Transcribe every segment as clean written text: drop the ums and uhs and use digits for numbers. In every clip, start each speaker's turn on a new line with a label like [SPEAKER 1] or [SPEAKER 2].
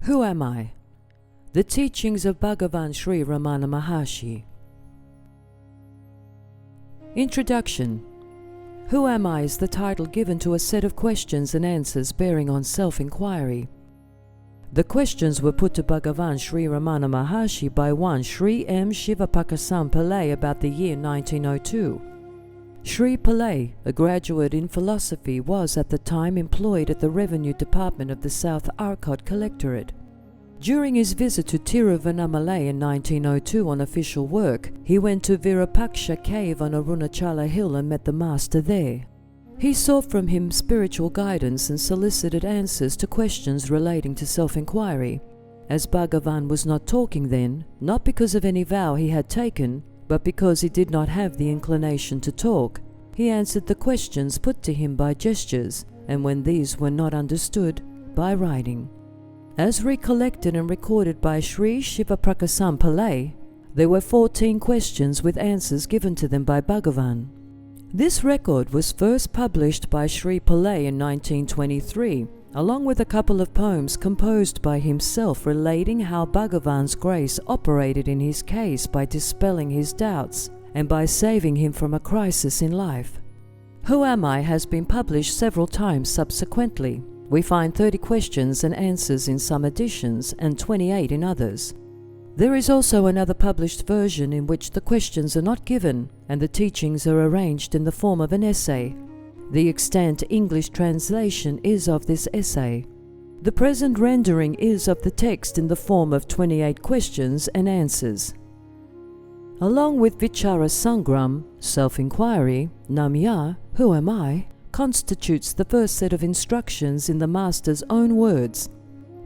[SPEAKER 1] Who am I? The teachings of Bhagavan Sri Ramana Maharshi. Introduction. Who am I is the title given to a set of questions and answers bearing on self-inquiry. The questions were put to Bhagavan Sri Ramana Maharshi by one Sri M. Shivapakasam Pillai about the year 1902. Sri Pillai, a graduate in philosophy, was at the time employed at the Revenue Department of the South Arcot Collectorate. During his visit to Tiruvannamalai in 1902 on official work, he went to Virupaksha cave on Arunachala hill and met the master there. He sought from him spiritual guidance and solicited answers to questions relating to self-inquiry. As Bhagavan was not talking then, not because of any vow he had taken, but because he did not have the inclination to talk, he answered the questions put to him by gestures, and when these were not understood, by writing. As recollected and recorded by Sri Shivapakasam Pillai, there were 14 questions with answers given to them by Bhagavan. This record was first published by Sri Pillai in 1923, along with a couple of poems composed by himself relating how Bhagavan's grace operated in his case by dispelling his doubts and by saving him from a crisis in life. Who Am I has been published several times subsequently. We find 30 questions and answers in some editions and 28 in others. There is also another published version in which the questions are not given and the teachings are arranged in the form of an essay. The extant English translation is of this essay. The present rendering is of the text in the form of 28 questions and answers. Along with Vichara Sangram, self-inquiry, Namya, who am I, constitutes the first set of instructions in the Master's own words.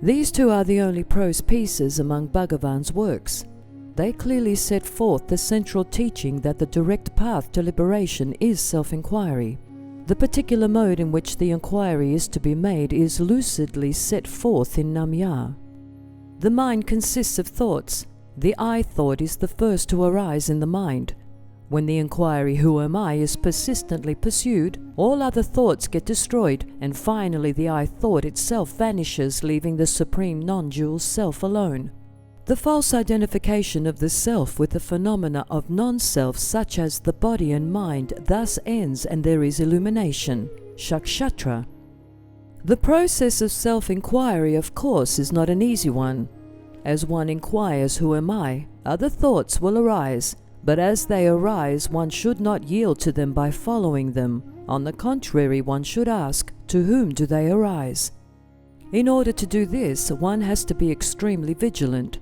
[SPEAKER 1] These two are the only prose pieces among Bhagavan's works. They clearly set forth the central teaching that the direct path to liberation is self-inquiry. The particular mode in which the inquiry is to be made is lucidly set forth in Namya. The mind consists of thoughts. The I thought is the first to arise in the mind. When the inquiry who am I is persistently pursued, all other thoughts get destroyed, and finally the I thought itself vanishes, leaving the supreme non-dual self alone. The false identification of the self with the phenomena of non-self such as the body and mind thus ends, and there is illumination, shakshatra. The process of self-inquiry, of course, is not an easy one. As one inquires who am I, other thoughts will arise, but as they arise one should not yield to them by following them. On the contrary, one should ask, to whom do they arise? In order to do this, one has to be extremely vigilant.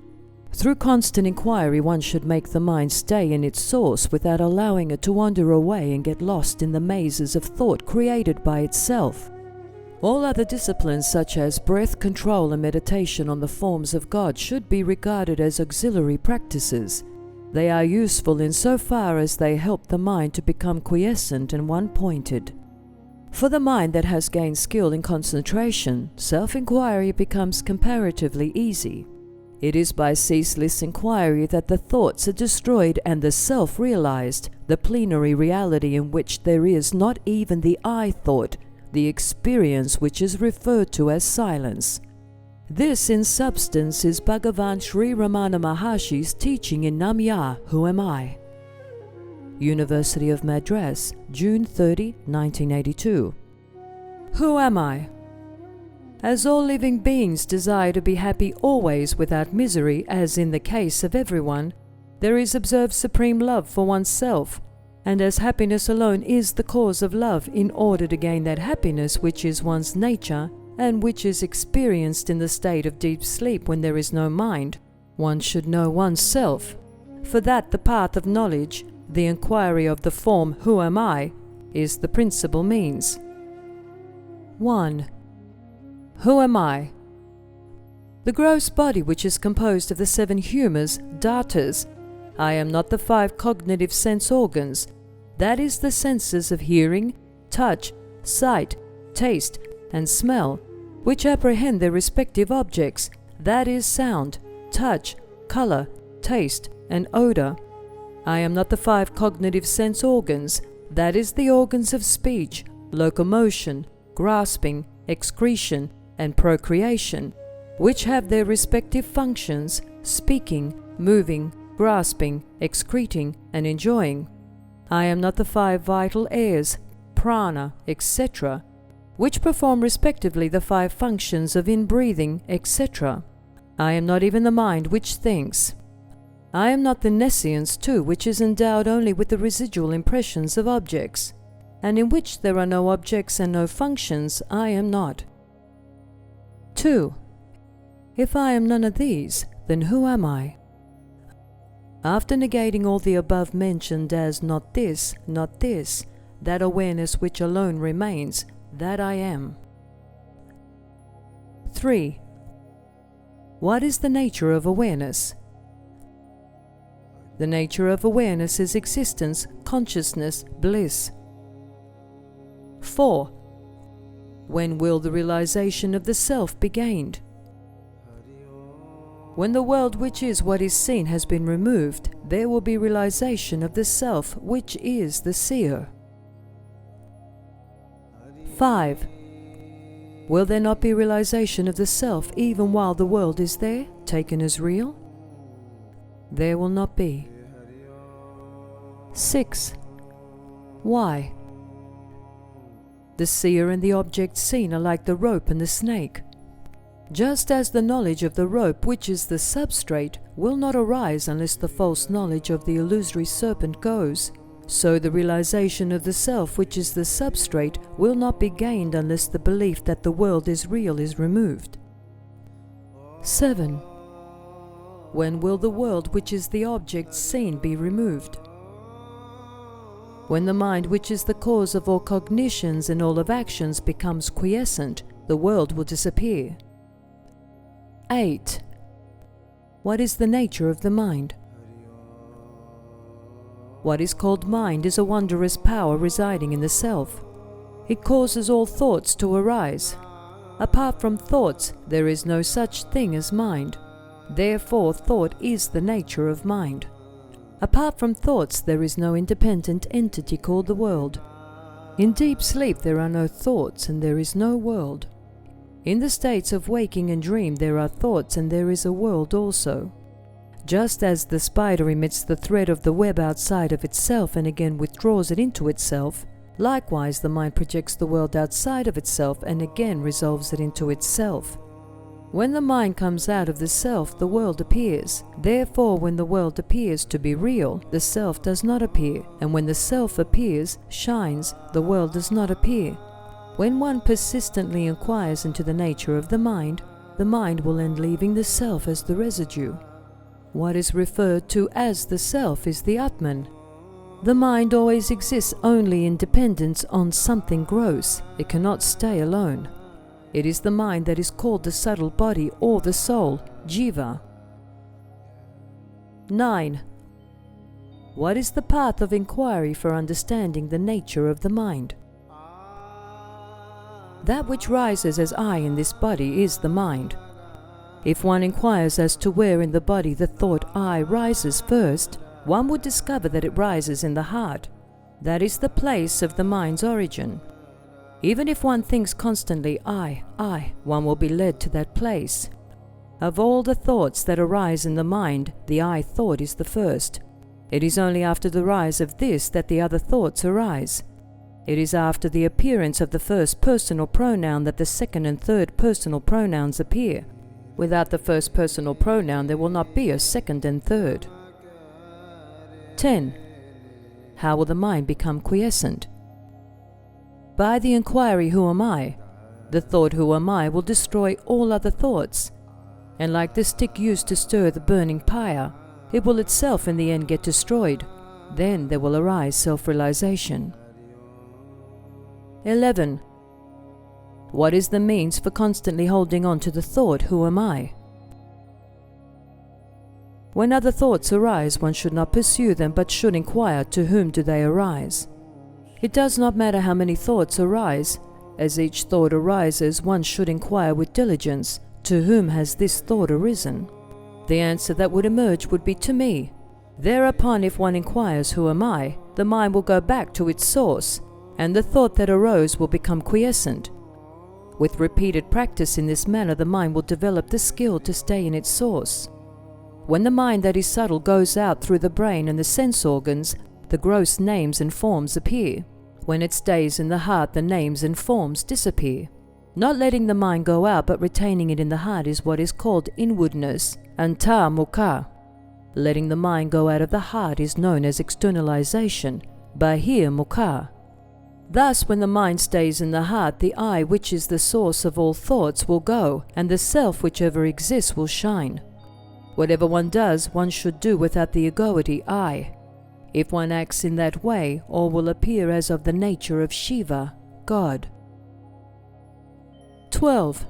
[SPEAKER 1] Through constant inquiry one should make the mind stay in its source without allowing it to wander away and get lost in the mazes of thought created by itself. All other disciplines such as breath control and meditation on the forms of God should be regarded as auxiliary practices. They are useful in so far as they help the mind to become quiescent and one-pointed. For the mind that has gained skill in concentration, self-inquiry becomes comparatively easy. It is by ceaseless inquiry that the thoughts are destroyed and the self realized, the plenary reality in which there is not even the I thought, the experience which is referred to as silence. This, in substance, is Bhagavan Sri Ramana Maharshi's teaching in Namya, Who Am I? University of Madras, June 30, 1982. Who am I? As all living beings desire to be happy always without misery, as in the case of everyone, there is observed supreme love for oneself, and as happiness alone is the cause of love, in order to gain that happiness which is one's nature, and which is experienced in the state of deep sleep when there is no mind, one should know oneself. For that the path of knowledge, the inquiry of the form who am I, is the principal means. 1. Who am I? The gross body which is composed of the 7 humours, dhatas. I am not the 5 cognitive sense organs. That is the senses of hearing, touch, sight, taste, and smell, which apprehend their respective objects, that is sound, touch, colour, taste, and odour. I am not the 5 cognitive sense organs, that is the organs of speech, locomotion, grasping, excretion, and procreation. which have their respective functions, speaking, moving, grasping, excreting, and enjoying. I am not the 5 vital airs, prana, etc., which perform respectively the 5 functions of inbreathing, etc. I am not even the mind which thinks. I am not the nescience too, which is endowed only with the residual impressions of objects, and in which there are no objects and no functions. I am not. 2. If I am none of these, then who am I? After negating all the above mentioned as not this, that awareness which alone remains, that I am. 3. What is the nature of awareness? The nature of awareness is existence, consciousness, bliss. 4. When will the realization of the self be gained? When the world which is what is seen has been removed, there will be realization of the self which is the seer. 5. Will there not be realization of the self even while the world is there, taken as real? There will not be. 6. Why? The seer and the object seen are like the rope and the snake. Just as the knowledge of the rope, which is the substrate, will not arise unless the false knowledge of the illusory serpent goes, so the realization of the self, which is the substrate, will not be gained unless the belief that the world is real is removed. 7. When will the world, which is the object seen, be removed? When the mind, which is the cause of all cognitions and all of actions, becomes quiescent, the world will disappear. 8. What is the nature of the mind? What is called mind is a wondrous power residing in the self. It causes all thoughts to arise. Apart from thoughts, there is no such thing as mind. Therefore, thought is the nature of mind. Apart from thoughts, there is no independent entity called the world. In deep sleep, there are no thoughts and there is no world. In the states of waking and dream, there are thoughts and there is a world also. Just as the spider emits the thread of the web outside of itself and again withdraws it into itself, likewise the mind projects the world outside of itself and again resolves it into itself. When the mind comes out of the self, the world appears. Therefore, when the world appears to be real, the self does not appear, and when the self appears, shines, the world does not appear. When one persistently inquires into the nature of the mind will end leaving the self as the residue. What is referred to as the self is the Atman. The mind always exists only in dependence on something gross. It cannot stay alone. It is the mind that is called the subtle body or the soul, jiva. 9. What is the path of inquiry for understanding the nature of the mind? That which rises as I in this body is the mind. If one inquires as to where in the body the thought I rises first, one would discover that it rises in the heart. That is the place of the mind's origin. Even if one thinks constantly I, one will be led to that place. Of all the thoughts that arise in the mind, the I thought is the first. It is only after the rise of this that the other thoughts arise. It is after the appearance of the first personal pronoun that the second and third personal pronouns appear. Without the first personal pronoun, there will not be a second and third. 10. How will the mind become quiescent? By the inquiry, who am I? The thought, who am I, will destroy all other thoughts. And like the stick used to stir the burning pyre, it will itself in the end get destroyed. Then there will arise self-realization. 11. What is the means for constantly holding on to the thought, who am I? When other thoughts arise, one should not pursue them, but should inquire to whom do they arise. It does not matter how many thoughts arise. As each thought arises, one should inquire with diligence, to whom has this thought arisen? The answer that would emerge would be to me. Thereupon, if one inquires, who am I, the mind will go back to its source, and the thought that arose will become quiescent. With repeated practice in this manner, the mind will develop the skill to stay in its source. When the mind that is subtle goes out through the brain and the sense organs, the gross names and forms appear. When it stays in the heart, the names and forms disappear. Not letting the mind go out but retaining it in the heart is what is called inwardness, antarmukha. Letting the mind go out of the heart is known as externalization, bahirmukha. Thus, when the mind stays in the heart, the I, which is the source of all thoughts, will go, and the self, whichever exists, will shine. Whatever one does, one should do without the egoity I. If one acts in that way, all will appear as of the nature of Shiva, God. 12.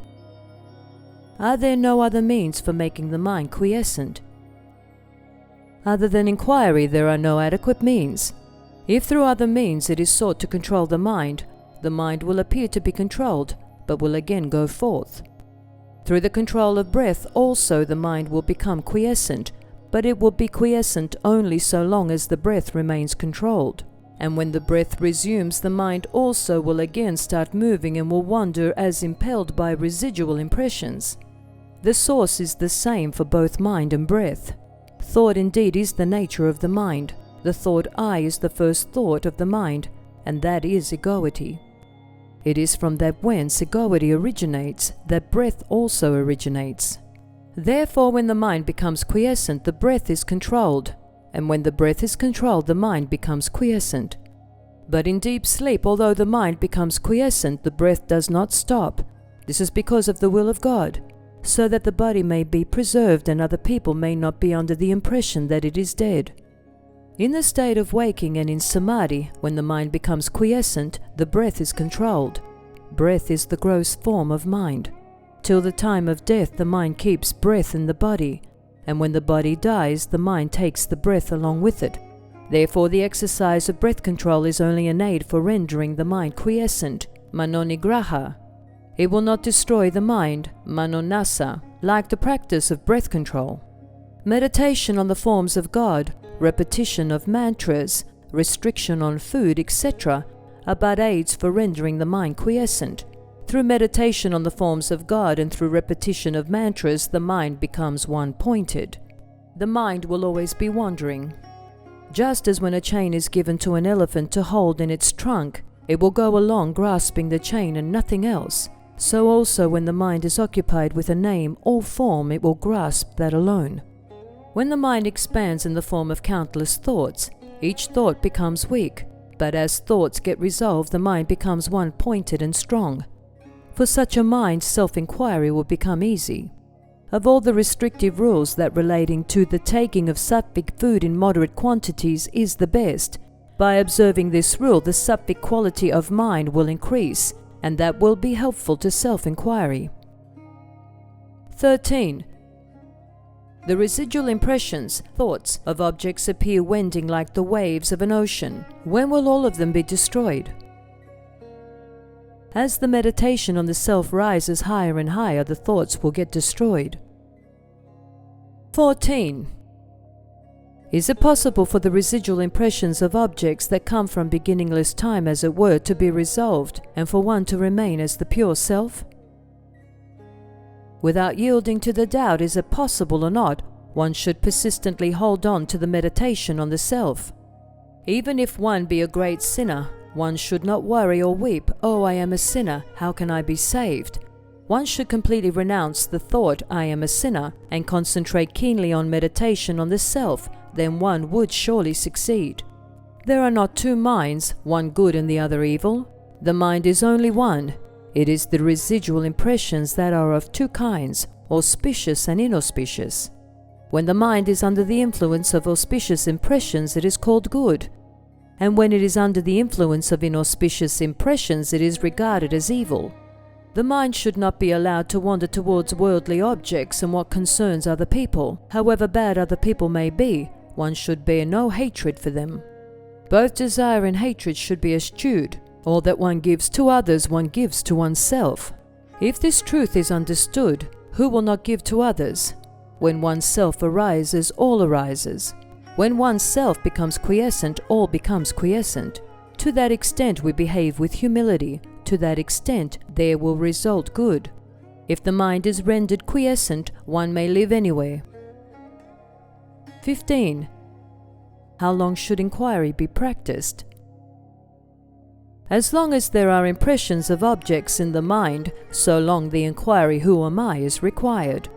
[SPEAKER 1] Are there no other means for making the mind quiescent? Other than inquiry, there are no adequate means. If through other means it is sought to control the mind will appear to be controlled, but will again go forth. Through the control of breath also the mind will become quiescent, but it will be quiescent only so long as the breath remains controlled. And when the breath resumes, the mind also will again start moving and will wander as impelled by residual impressions. The source is the same for both mind and breath. Thought indeed is the nature of the mind. The thought I is the first thought of the mind, and that is egoity. It is from that whence egoity originates that breath also originates. Therefore, when the mind becomes quiescent, the breath is controlled, and when the breath is controlled, the mind becomes quiescent. But in deep sleep, although the mind becomes quiescent, the breath does not stop. This is because of the will of God, so that the body may be preserved and other people may not be under the impression that it is dead. In the state of waking and in samadhi, when the mind becomes quiescent, the breath is controlled. Breath is the gross form of mind. Till the time of death, the mind keeps breath in the body, and when the body dies, the mind takes the breath along with it. Therefore, the exercise of breath control is only an aid for rendering the mind quiescent, manonigraha. It will not destroy the mind, manonasa, like the practice of breath control. Meditation on the forms of God, repetition of mantras, restriction on food, etc., are but aids for rendering the mind quiescent. Through meditation on the forms of God and through repetition of mantras, the mind becomes one-pointed. The mind will always be wandering. Just as when a chain is given to an elephant to hold in its trunk, it will go along grasping the chain and nothing else. So also when the mind is occupied with a name or form, it will grasp that alone. When the mind expands in the form of countless thoughts, each thought becomes weak, but as thoughts get resolved, the mind becomes one-pointed and strong. For such a mind, self-inquiry will become easy. Of all the restrictive rules, that relating to the taking of sattvic food in moderate quantities is the best. By observing this rule, the sattvic quality of mind will increase, and that will be helpful to self-inquiry. 13. The residual impressions, thoughts, of objects appear wending like the waves of an ocean. When will all of them be destroyed? As the meditation on the self rises higher and higher, the thoughts will get destroyed. 14. Is it possible for the residual impressions of objects that come from beginningless time, as it were, to be resolved, and for one to remain as the pure self? Without yielding to the doubt, is it possible or not, one should persistently hold on to the meditation on the self. Even if one be a great sinner, one should not worry or weep, "Oh, I am a sinner, how can I be saved?" One should completely renounce the thought, "I am a sinner," and concentrate keenly on meditation on the self, then one would surely succeed. There are not two minds, one good and the other evil. The mind is only one. It is the residual impressions that are of two kinds, auspicious and inauspicious. When the mind is under the influence of auspicious impressions, it is called good. And when it is under the influence of inauspicious impressions, it is regarded as evil. The mind should not be allowed to wander towards worldly objects and what concerns other people. However bad other people may be, one should bear no hatred for them. Both desire and hatred should be eschewed. All that one gives to others, one gives to oneself. If this truth is understood, who will not give to others? When oneself arises, all arises. When oneself becomes quiescent, all becomes quiescent. To that extent we behave with humility, to that extent there will result good. If the mind is rendered quiescent, one may live anywhere. 15. How long should inquiry be practiced? As long as there are impressions of objects in the mind, so long the inquiry "Who am I?" is required.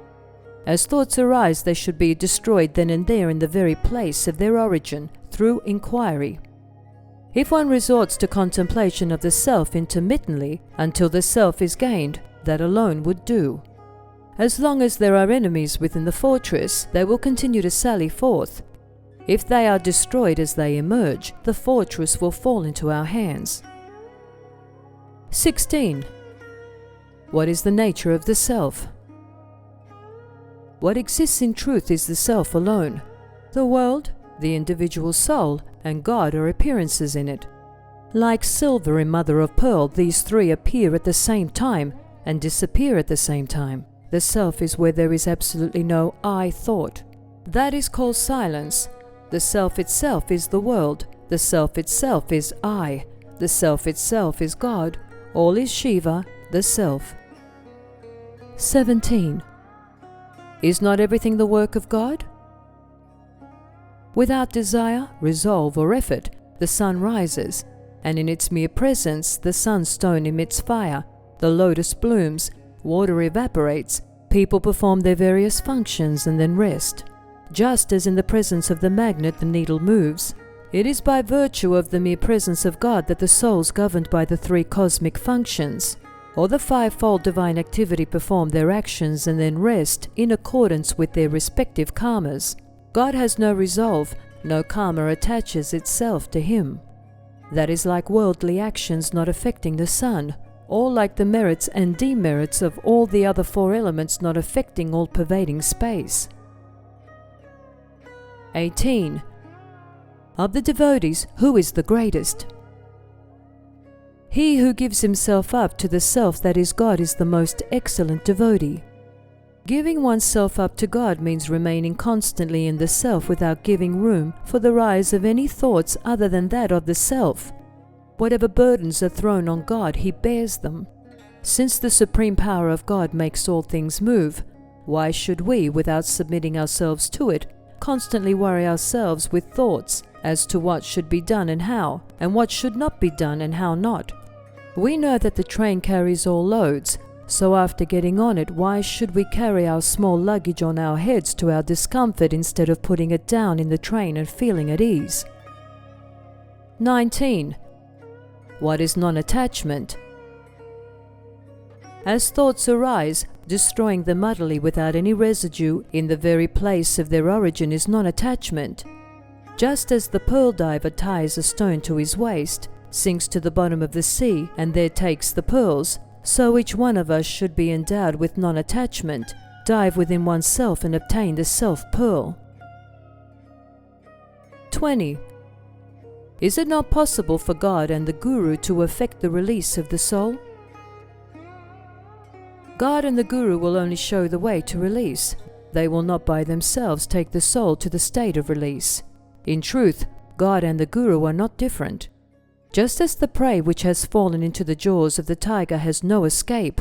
[SPEAKER 1] As thoughts arise, they should be destroyed then and there in the very place of their origin, through inquiry. If one resorts to contemplation of the self intermittently until the self is gained, that alone would do. As long as there are enemies within the fortress, they will continue to sally forth. If they are destroyed as they emerge, the fortress will fall into our hands. 16. What is the nature of the self? What exists in truth is the self alone. The world, the individual soul, and God are appearances in it. Like silver in mother of pearl, these three appear at the same time and disappear at the same time. The self is where there is absolutely no I thought. That is called silence. The self itself is the world. The self itself is I. The self itself is God. All is Shiva, the self. 17. Is not everything the work of God? Without desire, resolve, or effort, the sun rises, and in its mere presence the sunstone emits fire, the lotus blooms, water evaporates, people perform their various functions and then rest. Just as in the presence of the magnet the needle moves, it is by virtue of the mere presence of God that the souls governed by the three cosmic functions, or the fivefold divine activity, perform their actions and then rest in accordance with their respective karmas. God has no resolve, no karma attaches itself to him. That is like worldly actions not affecting the sun, or like the merits and demerits of all the other four elements not affecting all-pervading space. 18. Of the devotees, who is the greatest? He who gives himself up to the self that is God is the most excellent devotee. Giving oneself up to God means remaining constantly in the self without giving room for the rise of any thoughts other than that of the self. Whatever burdens are thrown on God, he bears them. Since the supreme power of God makes all things move, why should we, without submitting ourselves to it, constantly worry ourselves with thoughts as to what should be done and what should not be done and how not? We know that the train carries all loads, so after getting on it, why should we carry our small luggage on our heads to our discomfort instead of putting it down in the train and feeling at ease? 19. What is non-attachment? As thoughts arise, destroying them utterly without any residue in the very place of their origin is non-attachment. Just as the pearl diver ties a stone to his waist, sinks to the bottom of the sea, and there takes the pearls, so each one of us should be endowed with non-attachment, dive within oneself and obtain the self-pearl. 20. Is it not possible for God and the Guru to effect the release of the soul? God and the Guru will only show the way to release. They will not by themselves take the soul to the state of release. In truth, God and the Guru are not different. Just as the prey which has fallen into the jaws of the tiger has no escape,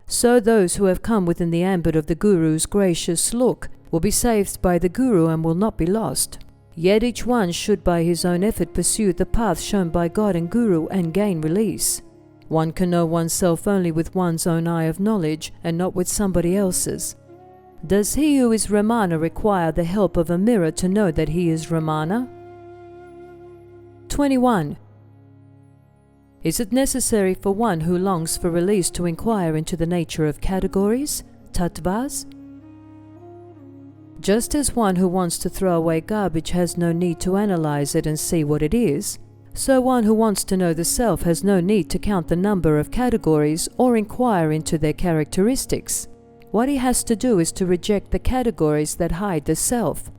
[SPEAKER 1] so those who have come within the ambit of the Guru's gracious look will be saved by the Guru and will not be lost. Yet each one should by his own effort pursue the path shown by God and Guru and gain release. One can know oneself only with one's own eye of knowledge and not with somebody else's. Does he who is Ramana require the help of a mirror to know that he is Ramana? 21. Is it necessary for one who longs for release to inquire into the nature of categories, tattvas? Just as one who wants to throw away garbage has no need to analyze it and see what it is, so one who wants to know the self has no need to count the number of categories or inquire into their characteristics. What he has to do is to reject the categories that hide the self.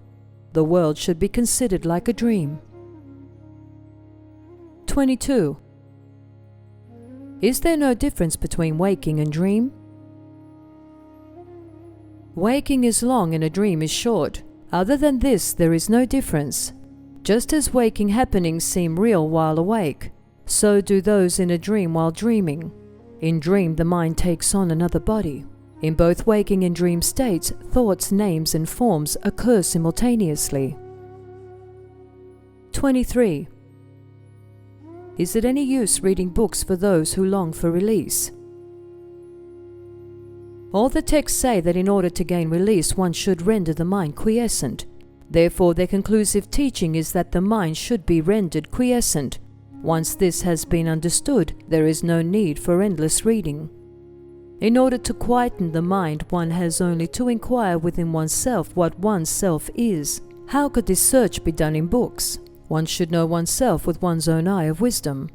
[SPEAKER 1] The world should be considered like a dream. 22. Is there no difference between waking and dream? Waking is long and a dream is short. Other than this, there is no difference. Just as waking happenings seem real while awake, So do those in a dream while dreaming. In dream, the mind takes on another body. In both waking and dream states, thoughts, names, and forms occur simultaneously. 23. Is it any use reading books for those who long for release? All the texts say that in order to gain release, one should render the mind quiescent. Therefore, their conclusive teaching is that the mind should be rendered quiescent. Once this has been understood, there is no need for endless reading. In order to quieten the mind, one has only to inquire within oneself what one's self is. How could this search be done in books? One should know oneself with one's own eye of wisdom.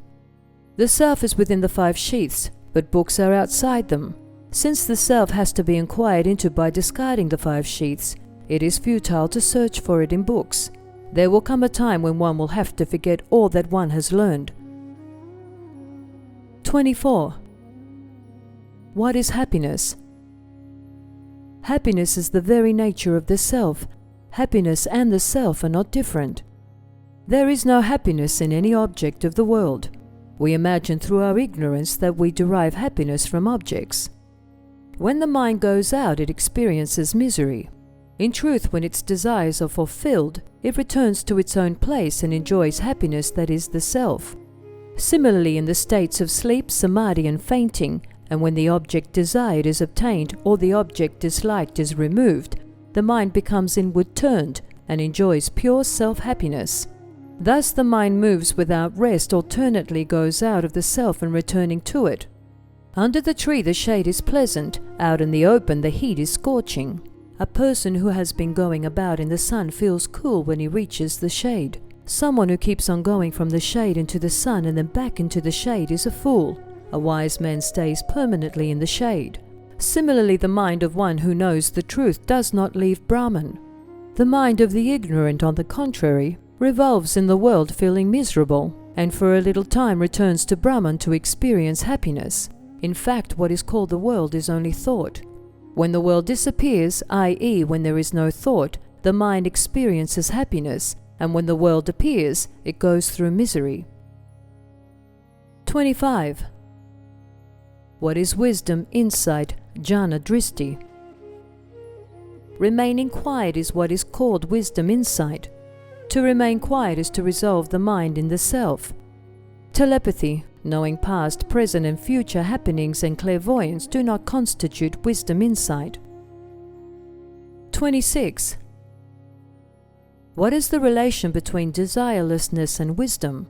[SPEAKER 1] The self is within the 5 sheaths, but books are outside them. Since the self has to be inquired into by discarding the 5 sheaths, it is futile to search for it in books. There will come a time when one will have to forget all that one has learned. 24. What is happiness? Happiness is the very nature of the self. Happiness and the self are not different. There is no happiness in any object of the world. We imagine through our ignorance that we derive happiness from objects. When the mind goes out, it experiences misery. In truth, when its desires are fulfilled, it returns to its own place and enjoys happiness that is the self. Similarly, in the states of sleep, samadhi, and fainting, and when the object desired is obtained or the object disliked is removed, the mind becomes inward turned and enjoys pure self-happiness. Thus the mind moves without rest, alternately goes out of the self and returning to it. Under the tree the shade is pleasant, out in the open the heat is scorching. A person who has been going about in the sun feels cool when he reaches the shade. Someone who keeps on going from the shade into the sun and then back into the shade is a fool. A wise man stays permanently in the shade. Similarly, the mind of one who knows the truth does not leave Brahman. The mind of the ignorant, on the contrary, revolves in the world feeling miserable, and for a little time returns to Brahman to experience happiness. In fact, what is called the world is only thought. When the world disappears, i.e., when there is no thought, the mind experiences happiness, and when the world appears, it goes through misery. 25. What is wisdom, insight, jnana dristi? Remaining quiet is what is called wisdom, insight. To remain quiet is to resolve the mind in the self. Telepathy, knowing past, present, and future happenings, and clairvoyance do not constitute wisdom, insight. 26. What is the relation between desirelessness and wisdom?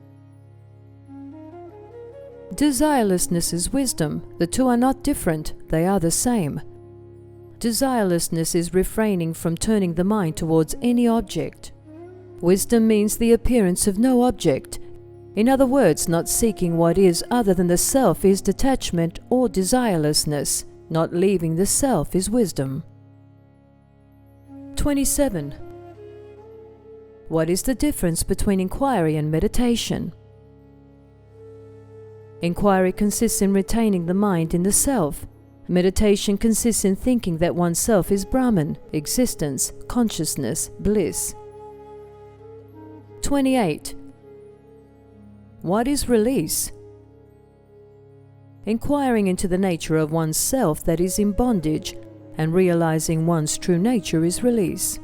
[SPEAKER 1] Desirelessness is wisdom. The two are not different, they are the same. Desirelessness is refraining from turning the mind towards any object. Wisdom means the appearance of no object. In other words, not seeking what is other than the self is detachment or desirelessness. Not leaving the self is wisdom. 27. What is the difference between inquiry and meditation? Inquiry consists in retaining the mind in the self. Meditation consists in thinking that oneself is Brahman, existence, consciousness, bliss. 28. What is release? Inquiring into the nature of one's self that is in bondage, and realizing one's true nature is release.